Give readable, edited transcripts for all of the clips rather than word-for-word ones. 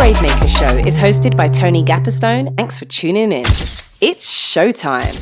BraveMaker show is hosted by Tony Gapperstone. Thanks for tuning in. It's showtime.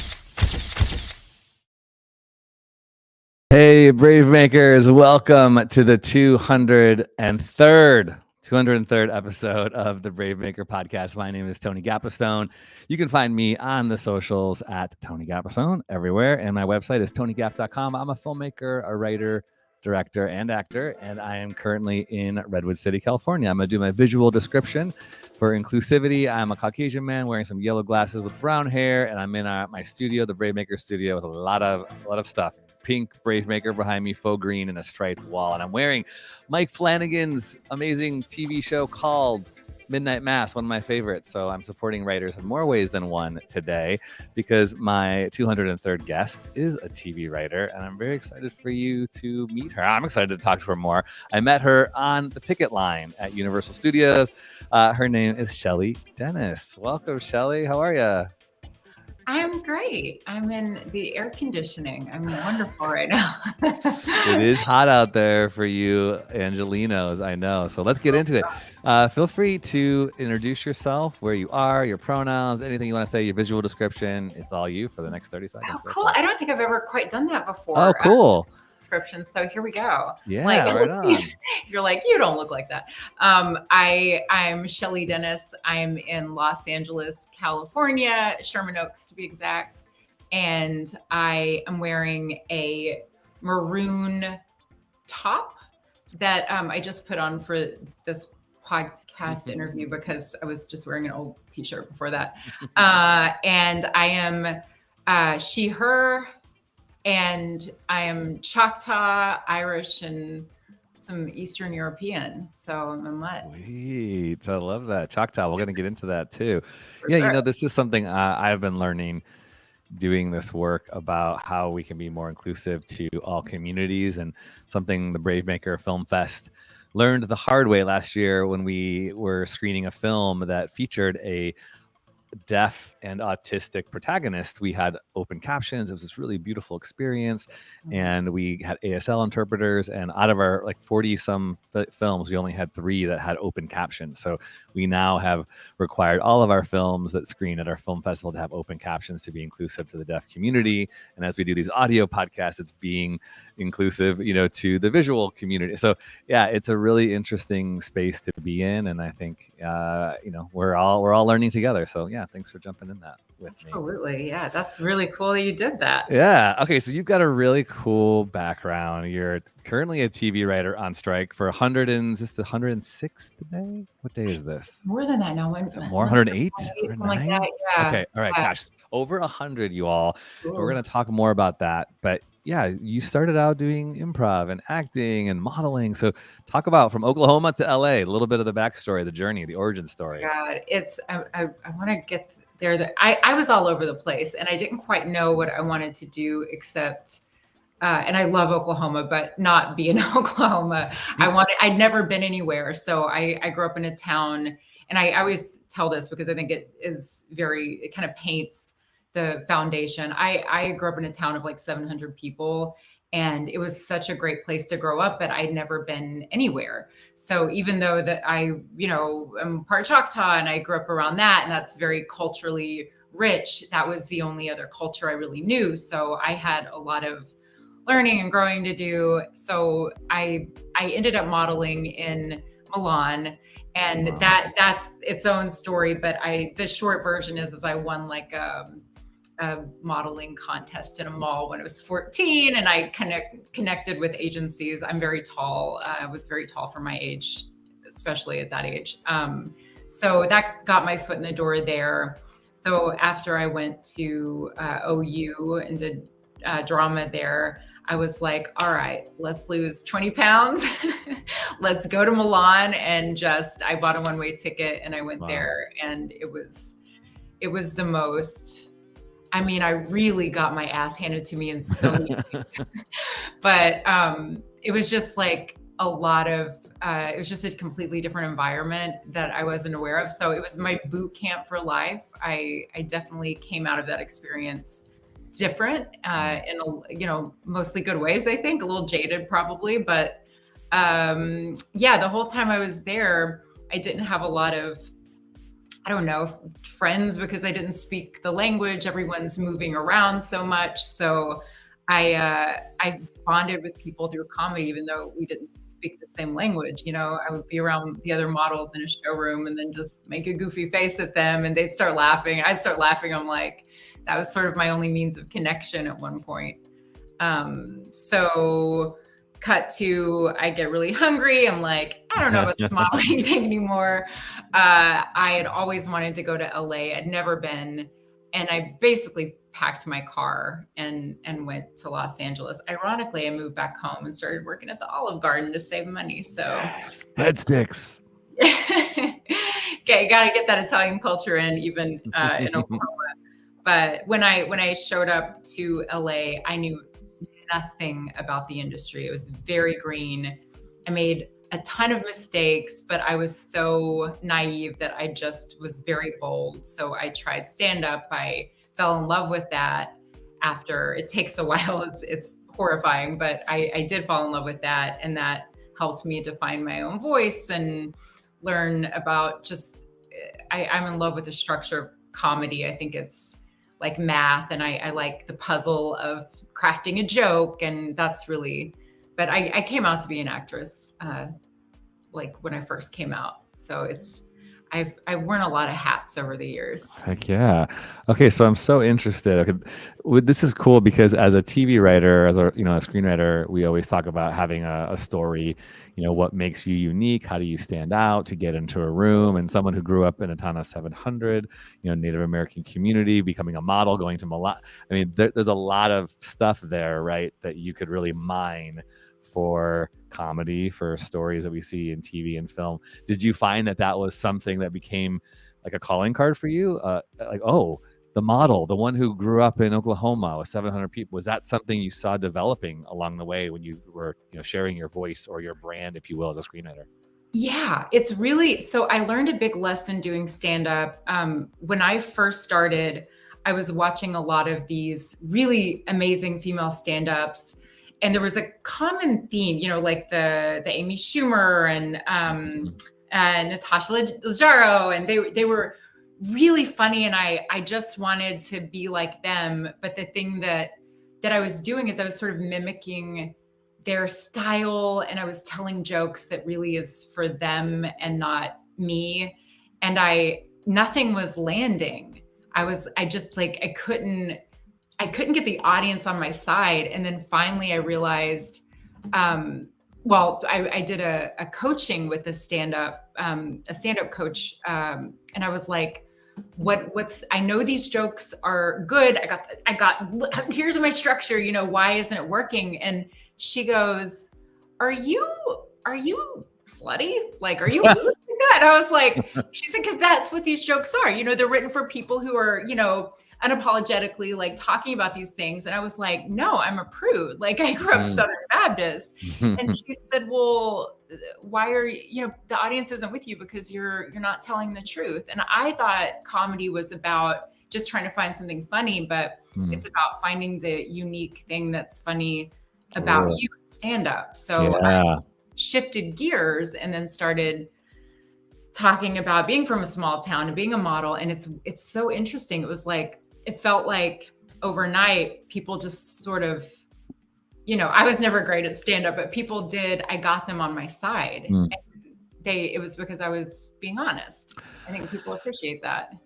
Hey, BraveMakers, welcome to the 203rd episode of the BraveMaker podcast. My name is Tony Gapperstone. You can find me on the socials at Tony Gapperstone everywhere, and my website is tonygap.com. I'm a filmmaker, a writer, director, and actor, and I am currently in Redwood City, California. I'm going to do my visual description for inclusivity. I'm a Caucasian man wearing some yellow glasses with brown hair, and I'm in my studio, the BraveMaker studio, with a lot of stuff. Pink BraveMaker behind me, faux green, and a striped wall. And I'm wearing Mike Flanagan's amazing TV show called Midnight Mass, one of my favorites. So I'm supporting writers in more ways than one today because my 203rd guest is a TV writer, and I'm very excited for you to meet her. I'm excited to talk to her more. I met her on the picket line at Universal Studios. Her name is Shelleigh Dennis. Welcome, Shelleigh. How are you? I'm great. I'm in the air conditioning. I'm wonderful right now. It is hot out there for you Angelinos, I know. So let's get into it. Feel free to introduce yourself, where you are, your pronouns, anything you want to say, your visual description. It's all you for the next 30 seconds. Oh, cool. I don't think I've ever quite done that before. Oh, cool. Description. So here we go. Yeah, right on. You're like, you don't look like that. I'm Shelleigh Dennis. I'm in Los Angeles, California, Sherman Oaks to be exact. And I am wearing a maroon top that I just put on for this podcast interview because I was just wearing an old t-shirt before that. And I am she, her, and I am Choctaw, Irish, and some Eastern European. So I'm a mutt. Sweet. I love that. Choctaw. We're going to get into that too. For Yeah, sure. you know, this is something I've been learning doing this work about how we can be more inclusive to all communities, and something the BraveMaker Film Fest learned the hard way last year when we were screening a film that featured a deaf and autistic protagonist. We had open captions. It was this really beautiful experience, and we had ASL interpreters, and out of our like 40 some films, we only had 3 that had open captions. So we now have required all of our films that screen at our film festival to have open captions to be inclusive to the deaf community. And as we do these audio podcasts, it's being inclusive, you know, to the visual community. So yeah, it's a really interesting space to be in, and I think you know, we're all learning together. So yeah, thanks for jumping in that with me. Absolutely. Yeah, that's really cool that you did that. Yeah. Okay. So you've got a really cool background. You're currently a TV writer on strike for 106th day. What day is this? More than that. No, when's More 108? Something like that. Yeah. Okay. All right. Gosh, over 100, you all. Cool. We're going to talk more about that. But yeah, you started out doing improv and acting and modeling. So talk about from Oklahoma to LA, a little bit of the backstory, the journey, the origin story. God, it's I want to get there. I was all over the place, and I didn't quite know what I wanted to do except. And I love Oklahoma, but not be in Oklahoma. I'd never been anywhere. So I grew up in a town, and I always tell this because I think it kind of paints the foundation. I grew up in a town of like 700 people, and it was such a great place to grow up, but I'd never been anywhere. So even though that I'm part Choctaw and I grew up around that, and that's very culturally rich, that was the only other culture I really knew. So I had a lot of learning and growing to do. So I ended up modeling in Milan, and wow. That's its own story. But the short version is I won like a a modeling contest in a mall when I was 14, and I connected with agencies. I'm very tall. I was very tall for my age, especially at that age. So that got my foot in the door there. So after I went to OU and did drama there, I was like, all right, let's lose 20 pounds. Let's go to Milan. And I bought a one-way ticket and I went there, and it was the most, I mean, I really got my ass handed to me in so many ways. But it was just like a lot of, it was just a completely different environment that I wasn't aware of. So it was my boot camp for life. I definitely came out of that experience different in mostly good ways, I think, a little jaded probably, but the whole time I was there, I didn't have a lot of, I don't know, friends, because I didn't speak the language. Everyone's moving around so much. So I bonded with people through comedy, even though we didn't speak the same language. I would be around the other models in a showroom and then just make a goofy face at them, and they'd start laughing. I'd start laughing. I'm like, that was sort of my only means of connection at one point. So cut to, I get really hungry. I'm like, I don't know about this modeling thing anymore. I had always wanted to go to LA. I'd never been. And I basically packed my car and went to Los Angeles. Ironically, I moved back home and started working at the Olive Garden to save money. So that sticks. Okay, got to get that Italian culture in, even in Oklahoma. But when I showed up to LA, I knew nothing about the industry. It was very green. I made a ton of mistakes, but I was so naive that I just was very bold. So I tried stand-up. I fell in love with that after. It takes a while. It's horrifying, but I did fall in love with that. And that helped me to find my own voice and learn about I'm in love with the structure of comedy. I think it's like math, and I like the puzzle of crafting a joke, and that's really, but I came out to be an actress like when I first came out. So I've worn a lot of hats over the years. Heck yeah. Okay, so I'm so interested. Okay, this is cool because as a TV writer, as a screenwriter, we always talk about having a story. What makes you unique? How do you stand out to get into a room? And someone who grew up in a town of 700, Native American community, becoming a model, going to Milan. I mean, there's a lot of stuff there, right, that you could really mine for comedy, for stories that we see in TV and film. Did you find that was something that became like a calling card for you? Like, oh, the model, the one who grew up in Oklahoma with 700 people, was that something you saw developing along the way when you were sharing your voice or your brand, if you will, as a screenwriter? Yeah, it's really, so I learned a big lesson doing stand-up. When I first started, I was watching a lot of these really amazing female stand-ups. And there was a common theme, like the Amy Schumer and Natasha Leggero, and they were really funny, and I just wanted to be like them. But the thing that I was doing is I was sort of mimicking their style, and I was telling jokes that really is for them and not me. And nothing was landing. I couldn't get the audience on my side. And then finally I realized, I did a coaching with a stand-up coach. And I was like, I know these jokes are good. Here's my structure, why isn't it working? And she goes, are you slutty? Like, are you losing that? And I was like, she said, because that's what these jokes are. They're written for people who are, unapologetically like talking about these things. And I was like, no, I'm a prude. Like, I grew up Southern Baptist. And she said, well, why are the audience isn't with you because you're not telling the truth. And I thought comedy was about just trying to find something funny, but it's about finding the unique thing that's funny about you in stand-up. So I shifted gears and then started talking about being from a small town and being a model. And it's so interesting. It felt like overnight people just sort of, I was never great at stand-up, but people I got them on my side. And it was because I was being honest. I think people appreciate that.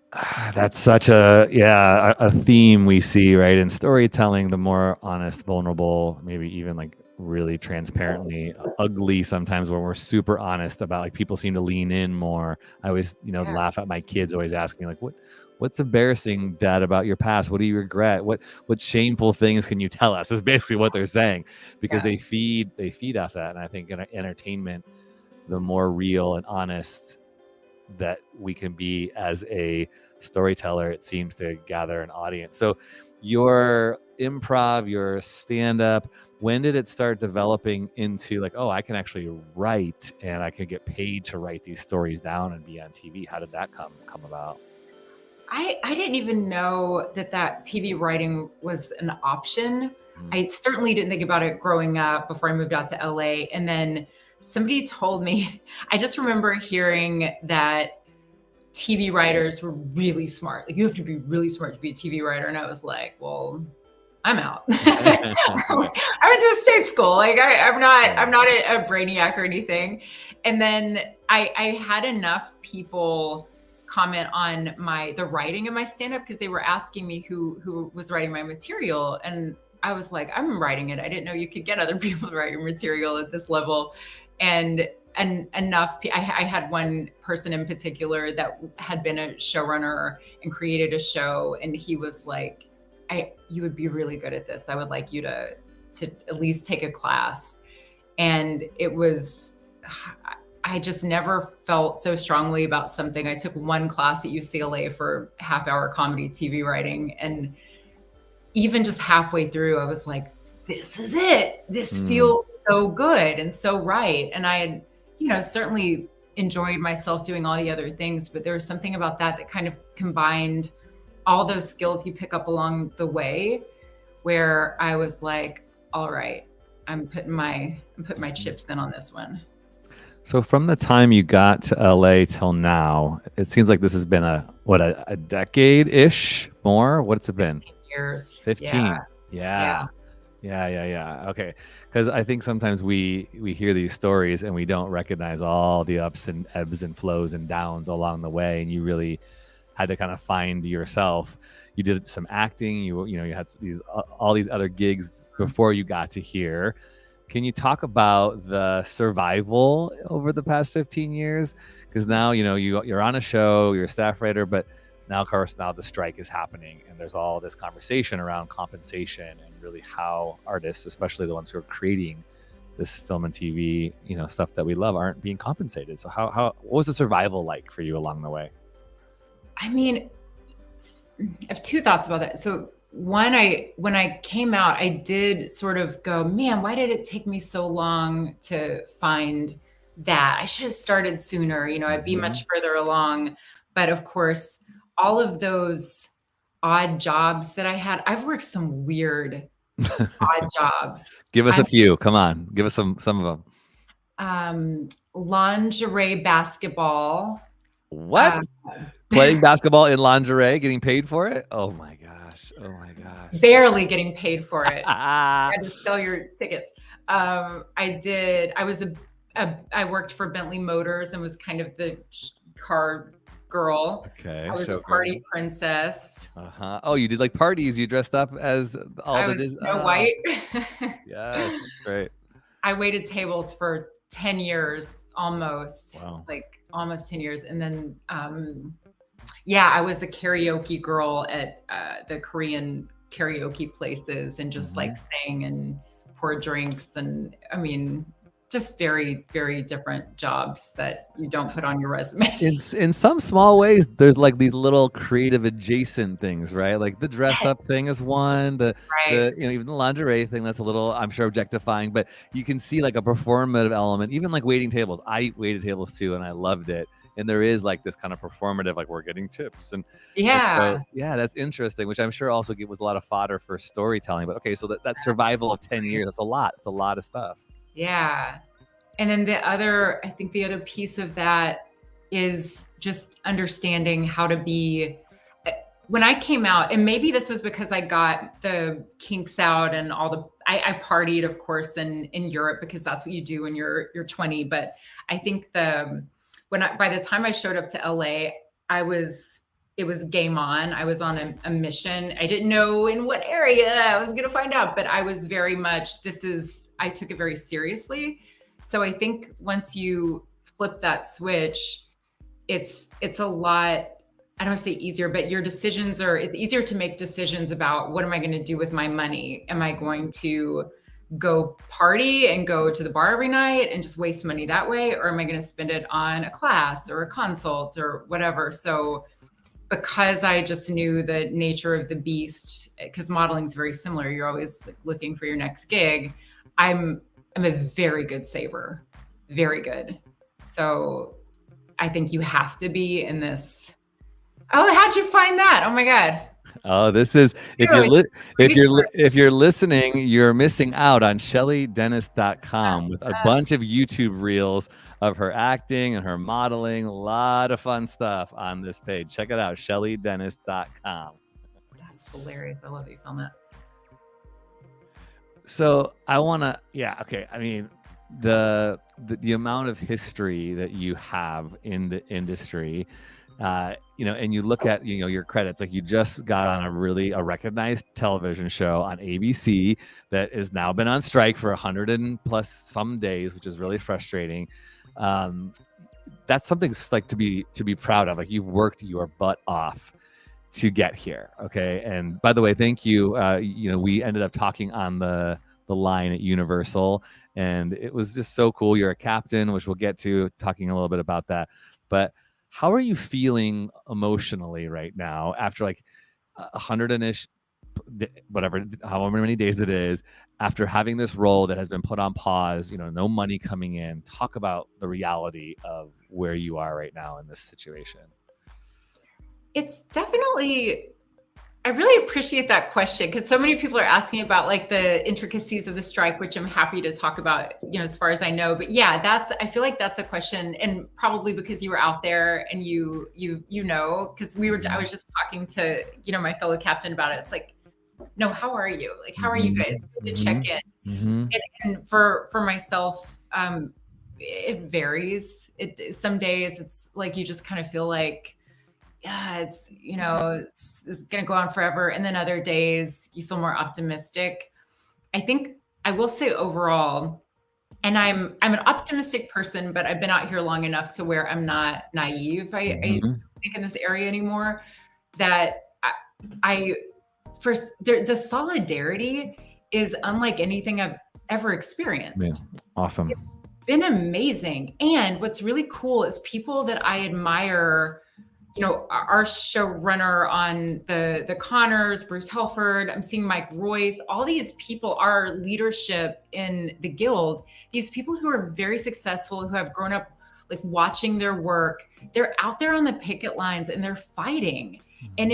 That's such a theme we see, right? In storytelling, the more honest, vulnerable, maybe even like really transparently ugly sometimes when we're super honest about, like, people seem to lean in more. I always, laugh at my kids always ask me like, what's embarrassing, Dad, about your past? What do you regret? What shameful things can you tell us? Is basically what they're saying, because they feed off that. And I think in entertainment, the more real and honest that we can be as a storyteller, it seems to gather an audience. So your improv, your stand-up, when did it start developing into like, oh, I can actually write and I can get paid to write these stories down and be on TV? How did that come about? I didn't even know that TV writing was an option. I certainly didn't think about it growing up before I moved out to LA. And then somebody told me, I just remember hearing that TV writers were really smart. Like, you have to be really smart to be a TV writer. And I was like, well, I'm out. I went to a state school. Like, I'm not a brainiac or anything. And then I had enough people comment on the writing of my stand-up, because they were asking me who was writing my material. And I was like, I'm writing it. I didn't know you could get other people to write your material at this level. And enough, I had one person in particular that had been a showrunner and created a show. And he was like, you would be really good at this. I would like you to at least take a class. And it was, I just never felt so strongly about something. I took one class at UCLA for half-hour comedy TV writing. And even just halfway through, I was like, this is it. This feels so good and so right. And I had, certainly enjoyed myself doing all the other things, but there was something about that kind of combined all those skills you pick up along the way, where I was like, all right, I'm putting my chips in on this one. So from the time you got to LA till now, it seems like this has been a decade-ish more? What's it been? 15 years. 15. Yeah. Okay. Because I think sometimes we hear these stories and we don't recognize all the ups and ebbs and flows and downs along the way. And you really had to kind of find yourself. You did some acting, you had all these other gigs before you got to here. Can you talk about the survival over the past 15 years? Because now, you're on a show, you're a staff writer, but now, of course, the strike is happening and there's all this conversation around compensation and really how artists, especially the ones who are creating this film and TV, stuff that we love, aren't being compensated. So what was the survival like for you along the way? I mean, I have two thoughts about that. So one, when I came out, I did sort of go, man, why did it take me so long to find that? I should have started sooner. I'd be much further along. But of course, all of those odd jobs that I had, I've worked some weird odd jobs. Give us a few. Come on. Give us some of them. Lingerie basketball. What? Playing basketball in lingerie, getting paid for it? Oh my gosh. Barely getting paid for it. I had to sell your tickets. I worked for Bentley Motors and was kind of the car girl. Okay. I was a party princess. Oh, you did like parties. You dressed up as all I the was Snow White. Yes, that's great. I waited tables for 10 years almost. Wow. Like almost 10 years. And then I was a karaoke girl at the Korean karaoke places and just like sang and pour drinks. And I mean, just very, very different jobs that you don't put on your resume. In some small ways, there's like these little creative adjacent things, right? Like the dress up thing is one, the even the lingerie thing, that's a little, I'm sure, objectifying, but you can see like a performative element, even like waiting tables. I waited tables too, and I loved it. And there is like this kind of performative, like we're getting tips. And that's interesting, which I'm sure also was a lot of fodder for storytelling. But okay, so that survival of 10 years, that's a lot. It's a lot of stuff. Yeah. And then the other piece of that is just understanding how to be, when I came out, and maybe this was because I got the kinks out and I partied, of course, in Europe, because that's what you do when you're 20. But I think what by the time I showed up to LA, it was game on. I was on a mission. I didn't know in what area I was going to find out, but I was very much, I took it very seriously. So I think once you flip that switch, it's a lot, I don't want to say easier, but it's easier to make decisions about what am I going to do with my money? Am I going to go party and go to the bar every night and just waste money that way? Or am I going to spend it on a class or a consult or whatever? So because I just knew the nature of the beast, because modeling is very similar, you're always looking for your next gig. I'm a very good saver, very good. So I think you have to be in this. Oh, how'd you find that? Oh my God. Oh, this is, if you're listening, you're missing out on SHELLEYDENNIS.com with a bunch of YouTube reels of her acting and her modeling. A lot of fun stuff on this page. Check it out, SHELLEYDENNIS.com. That's hilarious. I love that you found that. So I want to, okay. I mean, the amount of history that you have in the industry, and you look at, your credits, like you just got on a recognized television show on ABC that has now been on strike for 100 and plus some days, which is really frustrating. That's something like to be proud of. Like you've worked your butt off to get here. Okay. And by the way, thank you. We ended up talking on the line at Universal, and it was just so cool. You're a captain, which we'll get to talking a little bit about that. But how are you feeling emotionally right now after like 100-ish, whatever, however many days it is, after having this role that has been put on pause, no money coming in? Talk about the reality of where you are right now in this situation. It's definitely, I really appreciate that question, because so many people are asking about like the intricacies of the strike, which I'm happy to talk about, as far as I know. But yeah, I feel like that's a question, and probably because you were out there and because I was just talking to, my fellow captain about it. It's like, no, how are you? Like, how are you guys? Good to check in. And for myself, it varies. Some days it's like, you just kind of feel like, yeah, it's going to go on forever. And then other days you feel more optimistic. I think I will say overall, and I'm an optimistic person, but I've been out here long enough to where I'm not naive. I think in this area anymore, that the solidarity is unlike anything I've ever experienced. Yeah. Awesome. It's been amazing. And what's really cool is people that I admire, our showrunner on the Connors, Bruce Helford, I'm seeing Mike Royce, all these people, our leadership in the Guild, these people who are very successful, who have grown up like watching their work, they're out there on the picket lines and they're fighting. And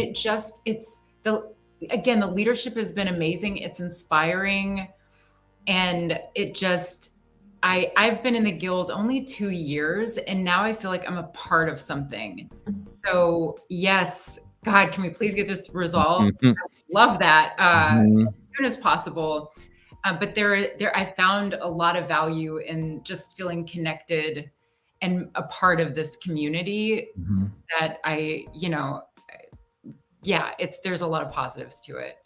the leadership has been amazing. It's inspiring. And I've been in the Guild only 2 years, and now I feel like I'm a part of something. So yes, God, can we please get this resolved? I love that as soon as possible. But I found a lot of value in just feeling connected and a part of this community that there's a lot of positives to it.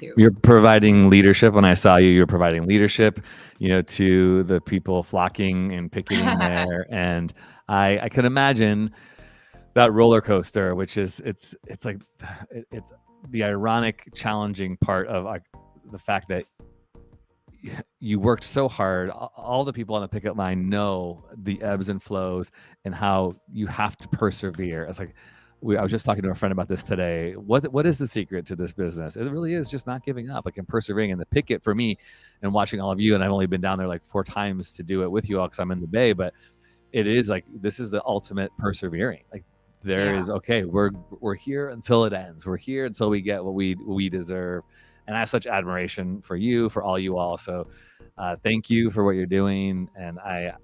Too. You're providing leadership. When I saw you, you're providing leadership, to the people flocking and picketing there. And I can imagine that roller coaster, which is, it's the ironic, challenging part of like the fact that you worked so hard. All the people on the picket line know the ebbs and flows and how you have to persevere. It's like, I was just talking to a friend about this today. What is the secret to this business? It really is just not giving up, like, and persevering. And the picket for me, and watching all of you, and I've only been down there like 4 times to do it with you all because I'm in the Bay, but it is like, this is the ultimate persevering. Like there is, okay, we're here until it ends. We're here until we get what we deserve. And I have such admiration for you, for all you all. So thank you for what you're doing. And I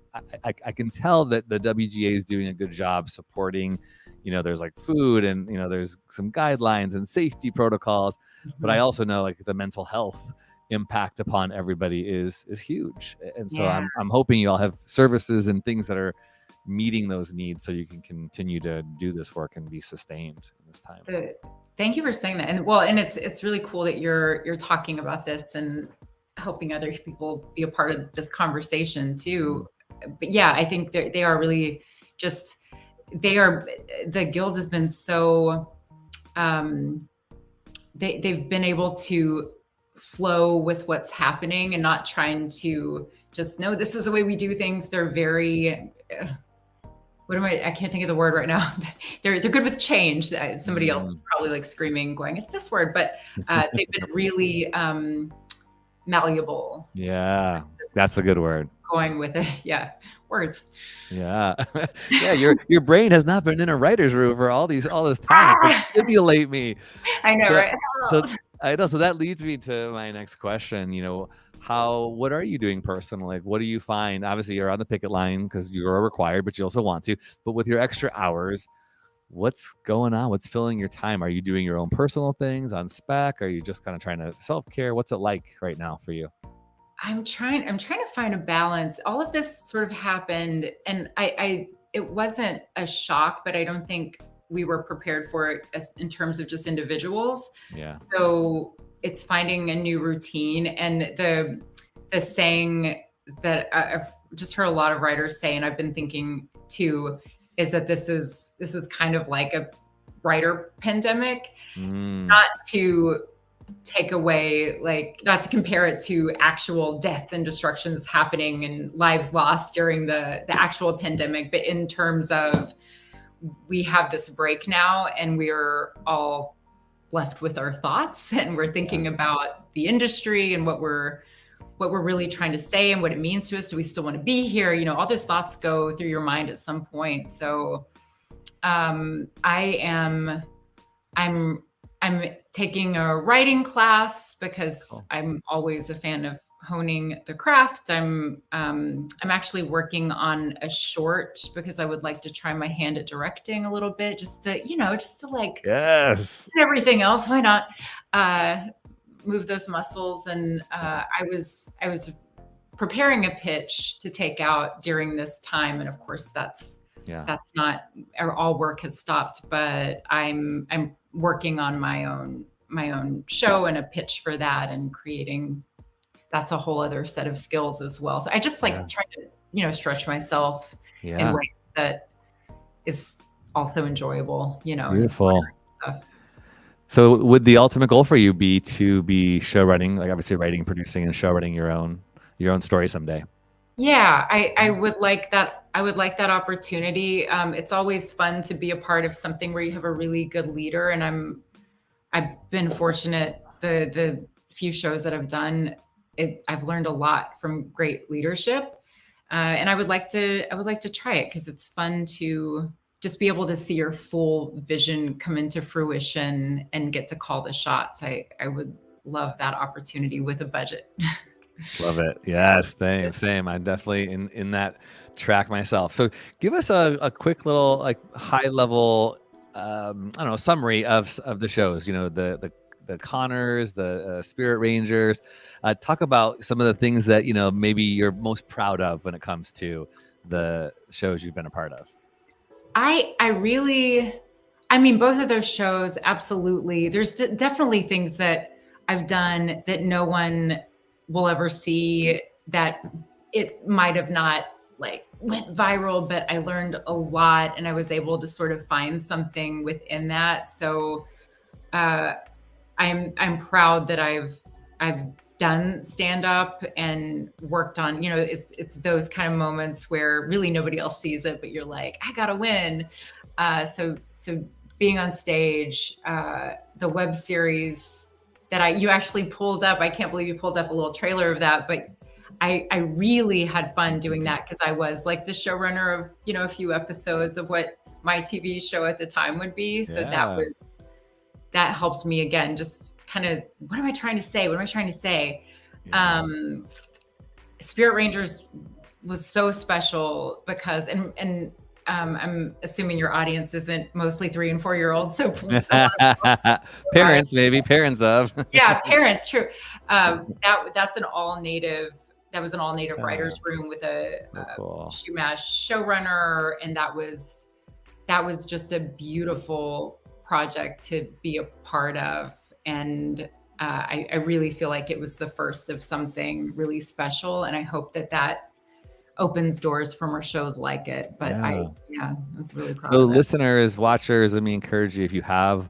can tell that the WGA is doing a good job supporting. There's like food and, there's some guidelines and safety protocols, but I also know like the mental health impact upon everybody is huge. And so I'm hoping you all have services and things that are meeting those needs so you can continue to do this work and be sustained in this time. Thank you for saying that. And it's really cool that you're talking about this and helping other people be a part of this conversation too. But yeah, I think they are really just, the guild has been so, they've been able to flow with what's happening and not trying to just know this is the way we do things. They're very, I can't think of the word right now. They're good with change. Somebody else is probably like screaming, going, it's this word, but they've been really malleable. Yeah, that's a good word. Going with it. Yeah. Words. Yeah. Yeah. Your brain has not been in a writer's room for all this time to stimulate me. I know, right? So I know. So that leads me to my next question. What are you doing personally? Like, what do you find? Obviously you're on the picket line because you are required, but you also want to, but with your extra hours, what's going on? What's filling your time? Are you doing your own personal things on spec? Are you just kind of trying to self-care? What's it like right now for you? I'm trying to find a balance. All of this sort of happened, and it wasn't a shock, but I don't think we were prepared for it in terms of just individuals. Yeah. So it's finding a new routine, and the saying that I've just heard a lot of writers say, and I've been thinking too, is that this is kind of like a writer pandemic, not to take away, like, not to compare it to actual death and destructions happening and lives lost during the actual pandemic, but in terms of we have this break now and we're all left with our thoughts and we're thinking about the industry and what we're really trying to say and what it means to us. Do we still want to be here? All those thoughts go through your mind at some point. So I'm taking a writing class because I'm always a fan of honing the craft. I'm actually working on a short because I would like to try my hand at directing a little bit, just to like, yes, everything else. Why not move those muscles? And I was preparing a pitch to take out during this time, and of course that's not, all work has stopped, but I'm working on my own show and a pitch for that, and creating, that's a whole other set of skills as well. So I just try to, stretch myself in ways that is also enjoyable, Beautiful. So would the ultimate goal for you be to be show running, like obviously writing, producing, and show running your own story someday? Yeah, I would like that. I would like that opportunity. It's always fun to be a part of something where you have a really good leader, and I've been fortunate. The few shows that I've done, I've learned a lot from great leadership, and I would like to try it because it's fun to just be able to see your full vision come into fruition and get to call the shots. I would love that opportunity with a budget. Love it. Yes, same. I'm definitely in that track myself. So give us a quick little, like, high level, summary of the shows, the Connors, the Spirit Rangers. Talk about some of the things that, maybe you're most proud of when it comes to the shows you've been a part of. Both of those shows, absolutely. There's definitely things that I've done that no one will ever see, that it might have not went viral, but I learned a lot and I was able to sort of find something within that. So I'm proud that I've done stand up and worked on, it's those kind of moments where really nobody else sees it, but you're like, I gotta win. So being on stage, the web series that you actually pulled up, I can't believe you pulled up a little trailer of that, but I really had fun doing that because I was like the showrunner of, a few episodes of what my TV show at the time would be. So that helped me again, just kind of, what am I trying to say? Yeah. Spirit Rangers was so special because, and I'm assuming your audience isn't mostly 3 and 4 year olds. So parents, maybe parents of. Yeah, parents. True. That's an all native that was an all native writers room with a cool. Shumash showrunner, and that was just a beautiful project to be a part of. And I really feel like it was the first of something really special, and I hope that opens doors for more shows like it. But I was really proud So of it. listeners, watchers, let me encourage you, if you have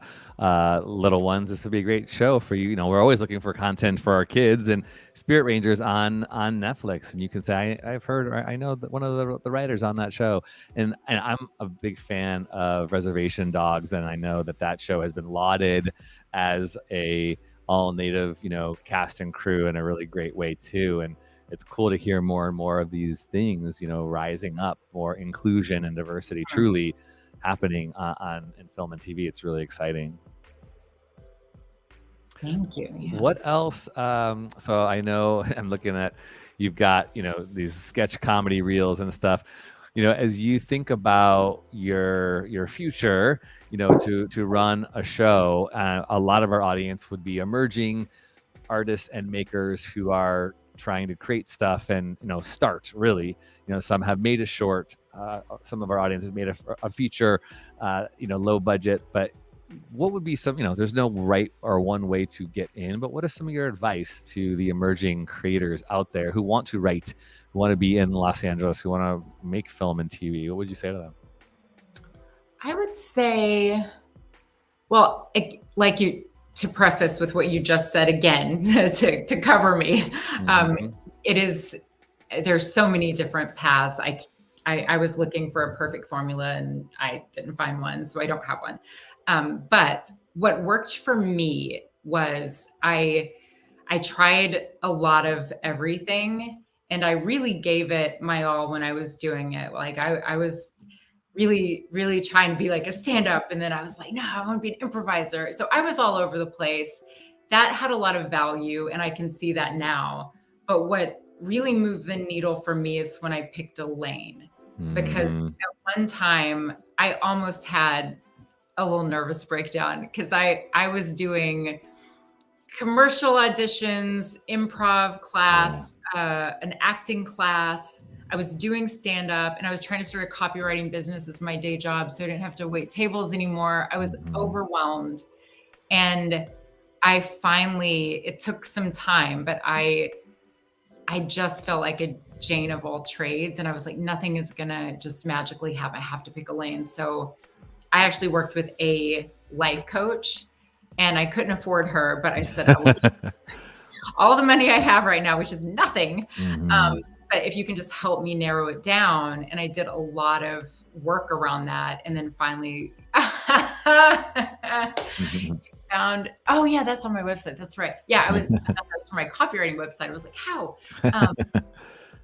little ones, this would be a great show for you. You know, we're always looking for content for our kids, and Spirit Rangers on Netflix. And you can say, I've heard, I know that one of the writers on that show. And I'm a big fan of Reservation Dogs. And I know that show has been lauded as a all native, you know, cast and crew in a really great way too. And it's cool to hear more and more of these things, you know, rising up, more inclusion and diversity truly happening in film and TV. It's really exciting. Thank you. Yeah. What else? So I know I'm looking at, you've got, you know, these sketch comedy reels and stuff. You know, as you think about your future, you know, to run a show, a lot of our audience would be emerging artists and makers who are trying to create stuff and, you know, start really, you know, some have made a short, some of our audience has made a feature, you know, low budget. But what would be some, you know, there's no right or one way to get in, but what is some of your advice to the emerging creators out there who want to write, who want to be in Los Angeles, who want to make film and TV? What would you say to them? I would say, well, to preface with what you just said again, to cover me, there's so many different paths. I was looking for a perfect formula and I didn't find one, so I don't have one. But what worked for me was I tried a lot of everything, and I really gave it my all when I was doing it. Like I was really, really trying to be like a stand-up. And then I was like, no, I want to be an improviser. So I was all over the place. That had a lot of value, and I can see that now. But what really moved the needle for me is when I picked a lane. Because at one time I almost had a little nervous breakdown because I was doing commercial auditions, improv class, an acting class. I was doing stand-up, and I was trying to start a copywriting business as my day job, so I didn't have to wait tables anymore. I was overwhelmed. And it took some time, but I just felt like a Jane of all trades. And I was like, nothing is gonna just magically happen. I have to pick a lane. So I actually worked with a life coach, and I couldn't afford her, but I said, all the money I have right now, which is nothing. But if you can just help me narrow it down. And I did a lot of work around that. And then finally found, oh yeah, that's on my website. That's right. Yeah, that was for my copywriting website. I was like, how?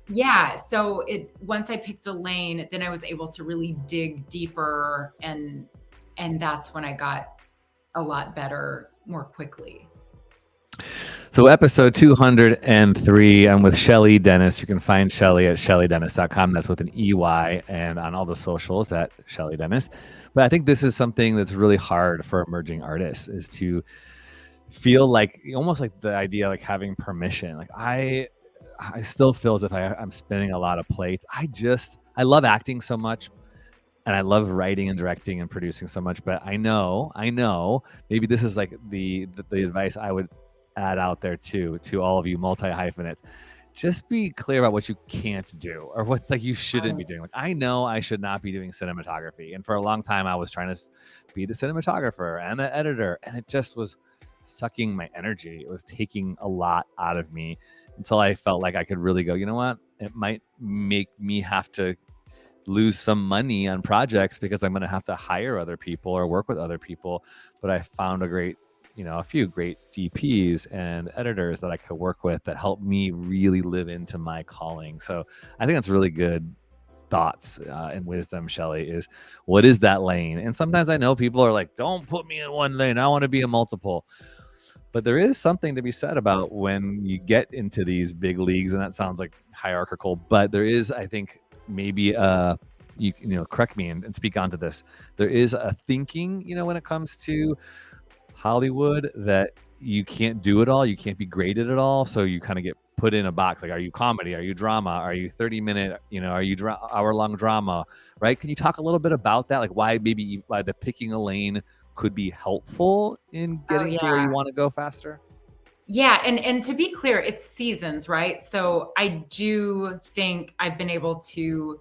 Yeah. So once I picked a lane, then I was able to really dig deeper, and that's when I got a lot better more quickly. So episode 203, I'm with Shelley Dennis. You can find Shelley at shelleydennis.com. That's with an EY, and on all the socials at Shelley Dennis. But I think this is something that's really hard for emerging artists, is to feel like, almost like the idea, like having permission. Like I still feel as if I'm spinning a lot of plates. I love acting so much, and I love writing and directing and producing so much. But I know, maybe this is like the advice I would add out there too, to all of you multi-hyphenates. Just be clear about what you can't do, or what like you shouldn't be doing. Like, I know I should not be doing cinematography, and for a long time I was trying to be the cinematographer and the editor, and it just was sucking my energy. It was taking a lot out of me, until I felt like I could really go, you know what, it might make me have to lose some money on projects because I'm going to have to hire other people or work with other people. But I found a few great DPs and editors that I could work with that helped me really live into my calling. So I think that's really good thoughts and wisdom, Shelley, is what is that lane? And sometimes I know people are like, don't put me in one lane, I want to be a multiple. But there is something to be said about when you get into these big leagues, and that sounds like hierarchical, but there is, I think, maybe you correct me and speak onto this. There is a thinking, when it comes to Hollywood, that you can't do it all, you can't be graded at all, so you kind of get put in a box. Like, are you comedy? Are you drama? Are you 30-minute, are you hour-long drama, right? Can you talk a little bit about that? Like why the picking a lane could be helpful in Oh getting to where yeah. you want to go faster? Yeah, and to be clear, it's seasons, right? So I do think I've been able to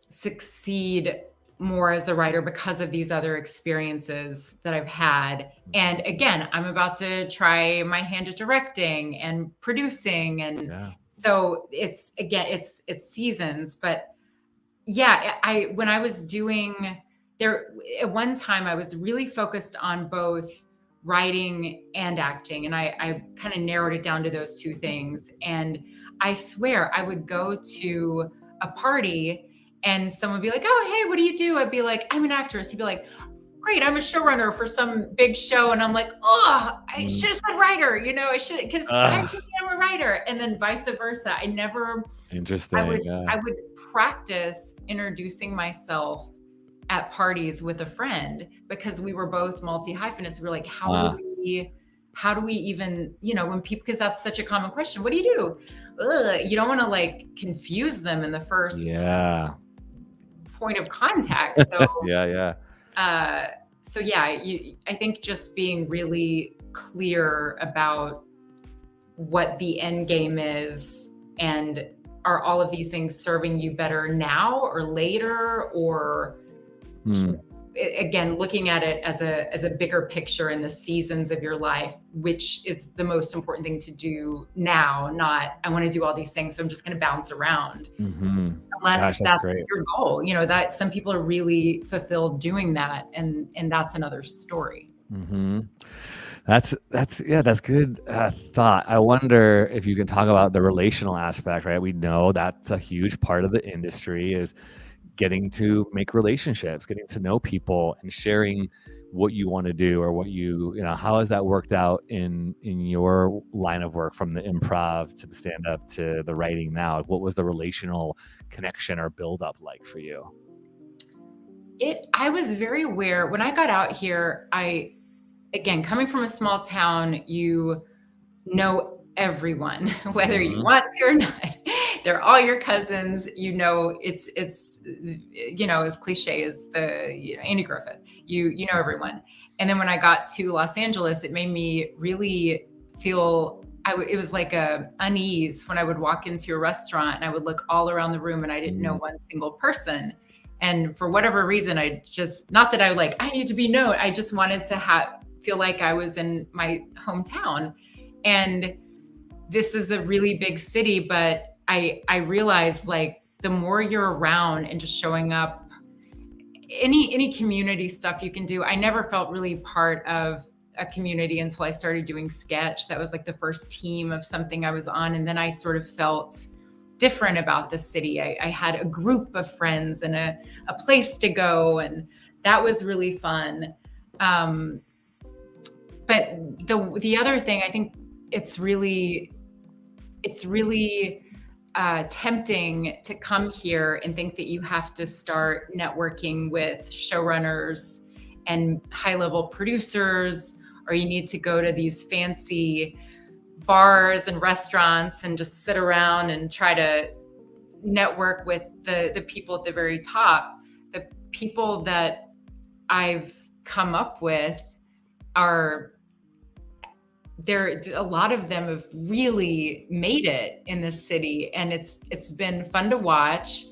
succeed more as a writer because of these other experiences that I've had. And again, I'm about to try my hand at directing and producing, and Yeah. so it's seasons. But yeah, I when I was doing there at one time, I was really focused on both writing and acting, and I kind of narrowed it down to those two things. And I swear I would go to a party and someone would be like, "Oh, hey, what do you do?" I'd be like, "I'm an actress." He'd be like, "Great, I'm a showrunner for some big show." And I'm like, "Oh, I should have said writer, I should, because I think I'm a writer." And then vice versa. Interesting. I would practice introducing myself at parties with a friend because we were both multi-hyphenates. We're like, how do we even, when people, because that's such a common question. What do you do? Ugh, you don't want to like confuse them in the first point of contact. So yeah. I think just being really clear about what the end game is, and are all of these things serving you better now or later, or again, looking at it as a bigger picture in the seasons of your life, which is the most important thing to do now, not I want to do all these things, so I'm just going to bounce around. Unless that's your goal, that some people are really fulfilled doing that, and that's another story. That's good thought. I wonder if you can talk about the relational aspect, right? We know that's a huge part of the industry, is getting to make relationships, getting to know people, and sharing what you want to do, or what how has that worked out in your line of work, from the improv to the stand-up to the writing now? What was the relational connection or build-up like for you? I was very aware when I got out here. Again, coming from a small town, you know everyone, whether you want to or not. They're all your cousins. It's as cliche as the Andy Griffith. You know everyone. And then when I got to Los Angeles, it made me really feel. It was like a unease when I would walk into a restaurant and I would look all around the room and I didn't know one single person. And for whatever reason, I just, not that I need to be known. I just wanted to feel like I was in my hometown. And this is a really big city, but I realized the more you're around and just showing up, any community stuff you can do. I never felt really part of a community until I started doing sketch. That was the first team of something I was on. And then I sort of felt different about the city. I had a group of friends and a place to go, and that was really fun. But the other thing, I think it's really tempting to come here and think that you have to start networking with showrunners and high-level producers, or you need to go to these fancy bars and restaurants and just sit around and try to network with the people at the very top. The people that I've come up with a lot of them have really made it in this city, and it's been fun to watch.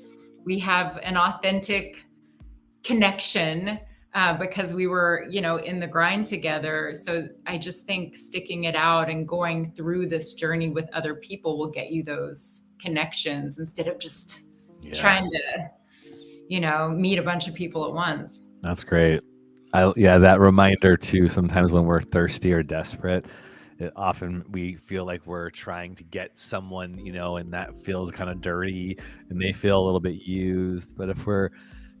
We have an authentic connection because we were, in the grind together. So I just think sticking it out and going through this journey with other people will get you those connections instead of just trying to, meet a bunch of people at once. That's great. That reminder too, sometimes when we're thirsty or desperate, often we feel like we're trying to get someone, and that feels kind of dirty and they feel a little bit used. But if we're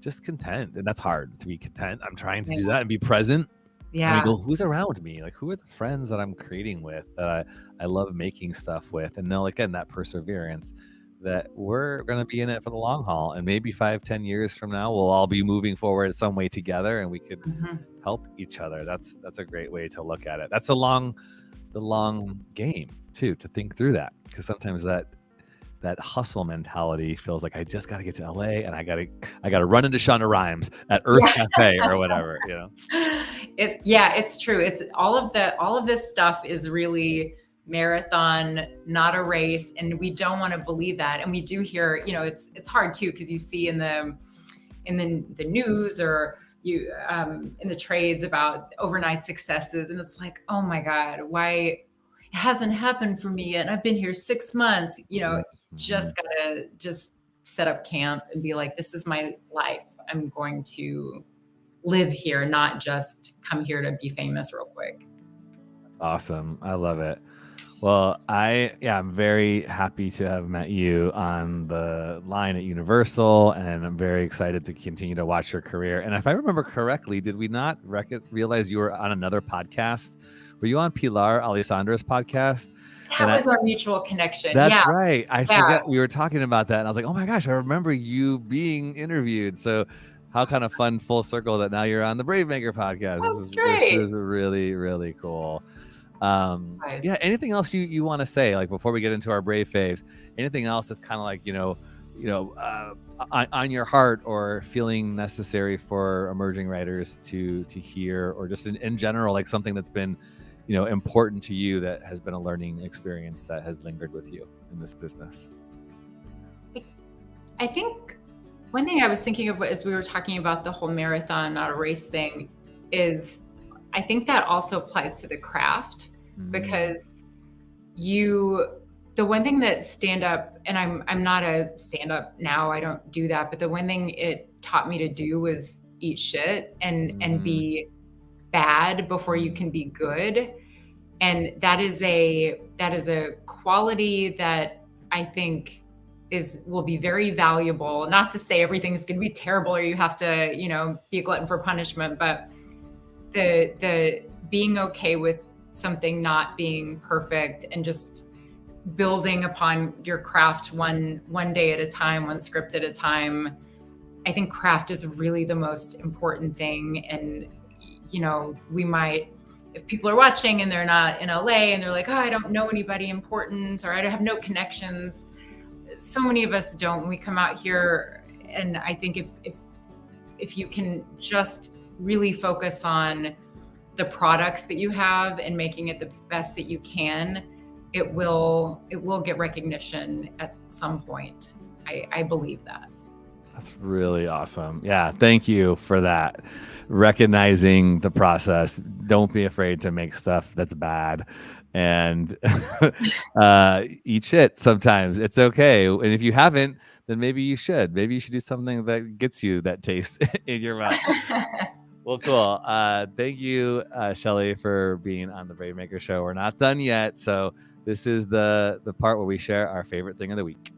just content, and that's hard to be content, I'm trying to do that and be present. Yeah. And we go, who's around me? Who are the friends that I'm creating with, that I love making stuff with? And know, again, that perseverance, that we're going to be in it for the long haul. And maybe 5-10 years from now, we'll all be moving forward some way together, and we could help each other. That's a great way to look at it. That's a long long game too, to think through that, because sometimes that hustle mentality feels like I just got to get to LA and I got to run into Shonda Rhimes at Earth Cafe or whatever, you know. It's true. It's all of this stuff is really marathon, not a race, and we don't want to believe that. And we do hear, you know, it's hard too, because you see in the news or you in the trades about overnight successes, and it's like, oh my God, why it hasn't happened for me yet? I've been here 6 months, you know. Just gotta set up camp and be like, this is my life. I'm going to live here, not just come here to be famous real quick. Awesome. I love it. Well, I'm very happy to have met you on the line at Universal, and I'm very excited to continue to watch your career. And if I remember correctly, did we not realize you were on another podcast? Were you on Pilar Alessandra's podcast? That was our mutual connection. That's right. I forget we were talking about that. And I was like, oh my gosh, I remember you being interviewed. So how kind of fun full circle that now you're on the BraveMaker podcast. This is really, really cool. Yeah. Anything else you want to say, like before we get into our Brave faves, anything else that's kind of like, on your heart or feeling necessary for emerging writers to hear, or just in general, like something that's been, important to you that has been a learning experience that has lingered with you in this business? I think one thing I was thinking of as we were talking about the whole marathon, not a race thing, is I think that also applies to the craft, because the one thing that stand-up, and I'm not a stand-up now, I don't do that, but the one thing it taught me to do was eat shit and be bad before you can be good. And that is a quality that I think will be very valuable. Not to say everything's going to be terrible or you have to, be a glutton for punishment, but the being okay with something not being perfect and just building upon your craft one day at a time, one script at a time. I think craft is really the most important thing. And, we might, if people are watching and they're not in LA and they're like, oh, I don't know anybody important, or I have no connections. So many of us don't. We come out here, and I think if you can just really focus on the products that you have and making it the best that you can, it will get recognition at some point. I believe that. That's really awesome. Yeah. Thank you for that. Recognizing the process. Don't be afraid to make stuff that's bad, and eat shit sometimes. It's okay. And if you haven't, then maybe you should. Maybe you should do something that gets you that taste in your mouth. Well, cool. Thank you, Shelley, for being on the BraveMaker show. We're not done yet. So this is the part where we share our favorite thing of the week.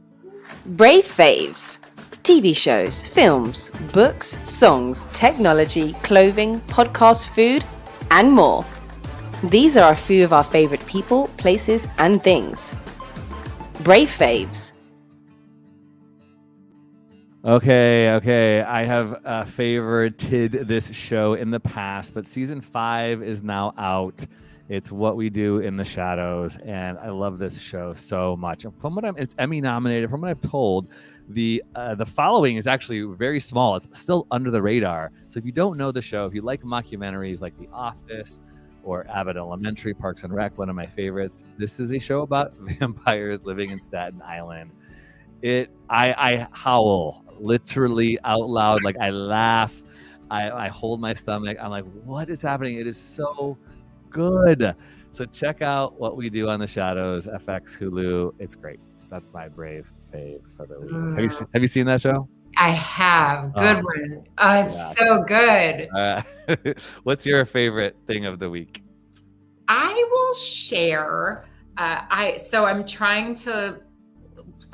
Brave faves. TV shows, films, books, songs, technology, clothing, podcast, food, and more. These are a few of our favorite people, places, and things. Brave faves. Okay. I have favorited this show in the past, but season 5 is now out. It's What We Do in the Shadows, and I love this show so much. It's Emmy nominated. From what I've told, the following is actually very small. It's still under the radar. So if you don't know the show, if you like mockumentaries like The Office or Abbott Elementary, Parks and Rec, one of my favorites, this is a show about vampires living in Staten Island. I howl literally out loud, like I laugh, I hold my stomach. I'm like, what is happening? It is so good. So check out What We Do on the Shadows, FX, Hulu. It's great. That's my brave fave for the week. Have you seen that show? I have. Good one. It's so good. What's your favorite thing of the week? I will share. So I'm trying to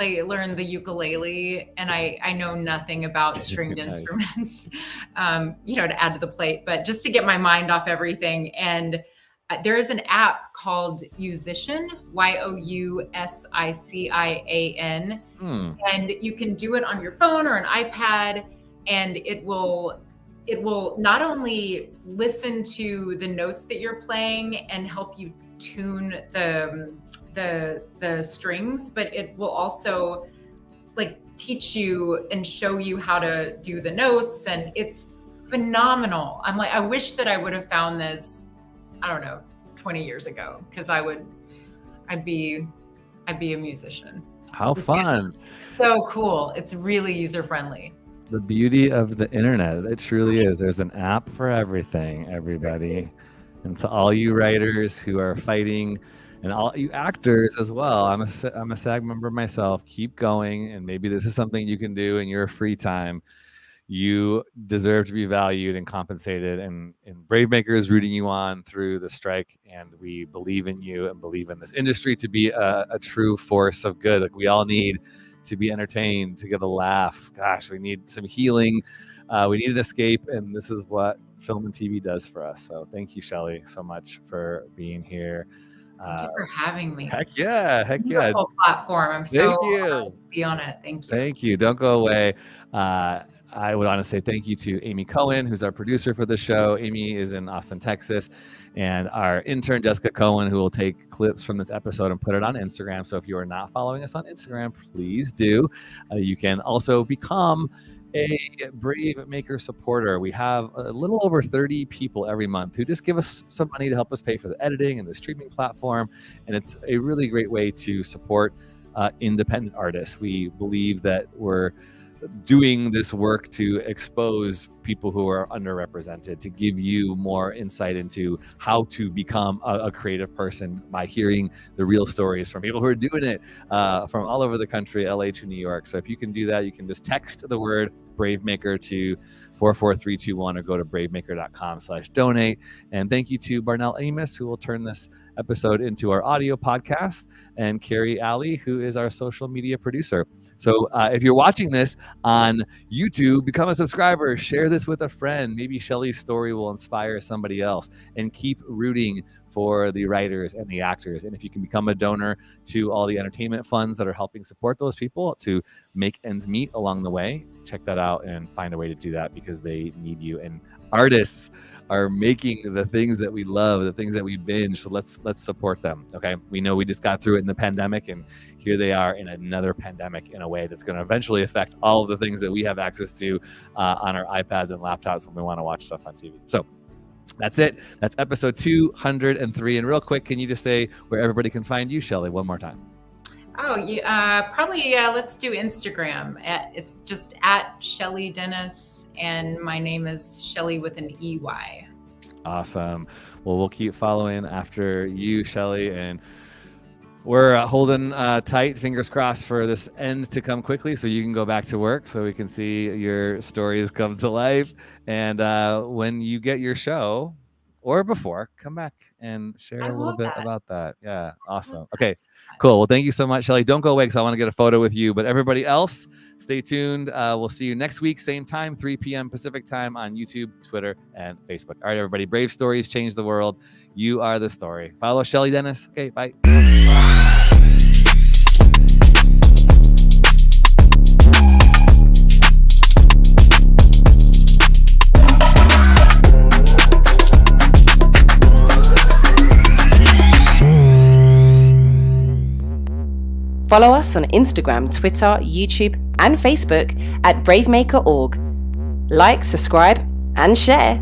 learn the ukulele, and I know nothing about stringed instruments, to add to the plate, but just to get my mind off everything. And there is an app called Musician, Yousician, and you can do it on your phone or an iPad, and it will not only listen to the notes that you're playing and help you tune the strings, but it will also like teach you and show you how to do the notes, and it's phenomenal. I'm like, I wish that I would have found this, I don't know, 20 years ago, because I'd be a musician. How fun. It's so cool. It's really user friendly. The beauty of the internet, it truly is. There's an app for everything, everybody. And to all you writers who are fighting, and all you actors as well, I'm a SAG member myself, keep going, and maybe this is something you can do in your free time. You deserve to be valued and compensated, and BraveMaker is rooting you on through the strike, and we believe in you and believe in this industry to be a true force of good. Like, we all need to be entertained, to get a laugh. Gosh, we need some healing. We need an escape, and this is what film and TV does for us. So thank you, Shelley, so much for being here. Thank you for having me. Heck yeah. Beautiful platform. I'm so honored to be on it. Thank you. Thank you. Don't go away. I would want to say thank you to Amy Cohen, who's our producer for the show. Amy is in Austin, Texas, and our intern, Jessica Cohen, who will take clips from this episode and put it on Instagram. So if you are not following us on Instagram, please do. You can also become a BraveMaker supporter. We have a little over 30 people every month who just give us some money to help us pay for the editing and the streaming platform. And it's a really great way to support independent artists. We believe that we're doing this work to expose people who are underrepresented, to give you more insight into how to become a creative person by hearing the real stories from people who are doing it from all over the country, LA to New York. So if you can do that, you can just text the word BraveMaker to 44321 or go to bravemaker.com/donate. And thank you to Barnell Amos, who will turn this episode into our audio podcast, and Carrie Alley, who is our social media producer. So if you're watching this on YouTube, become a subscriber, share this with a friend. Maybe Shelley's story will inspire somebody else, and keep rooting for the writers and the actors. And if you can become a donor to all the entertainment funds that are helping support those people to make ends meet along the way, check that out and find a way to do that, because they need you. And artists are making the things that we love, the things that we binge. So let's support them. Okay. We know we just got through it in the pandemic, and here they are in another pandemic in a way that's going to eventually affect all of the things that we have access to on our iPads and laptops when we want to watch stuff on TV. So that's it. That's episode 203. And real quick, can you just say where everybody can find you, Shelley, one more time? Oh, probably let's do Instagram. It's just at Shelley Dennis, and my name is Shelley with an EY. Awesome. Well, we'll keep following after you, Shelley, and we're holding tight, fingers crossed, for this end to come quickly so you can go back to work, so we can see your stories come to life. And when you get your show, or before, come back and share a little bit about that. Yeah, awesome. Okay, cool. Well, thank you so much, Shelley. Don't go away, because I want to get a photo with you. But everybody else, stay tuned. We'll see you next week, same time, 3 p.m. Pacific time on YouTube, Twitter, and Facebook. All right, everybody. Brave stories change the world. You are the story. Follow Shelley Dennis. Okay, bye. Follow us on Instagram, Twitter, YouTube, and Facebook at BraveMaker.org. Like, subscribe, and share.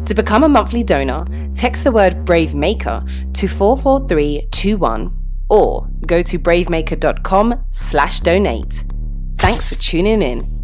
To become a monthly donor, text the word BraveMaker to 44321 or go to bravemaker.com/donate. Thanks for tuning in.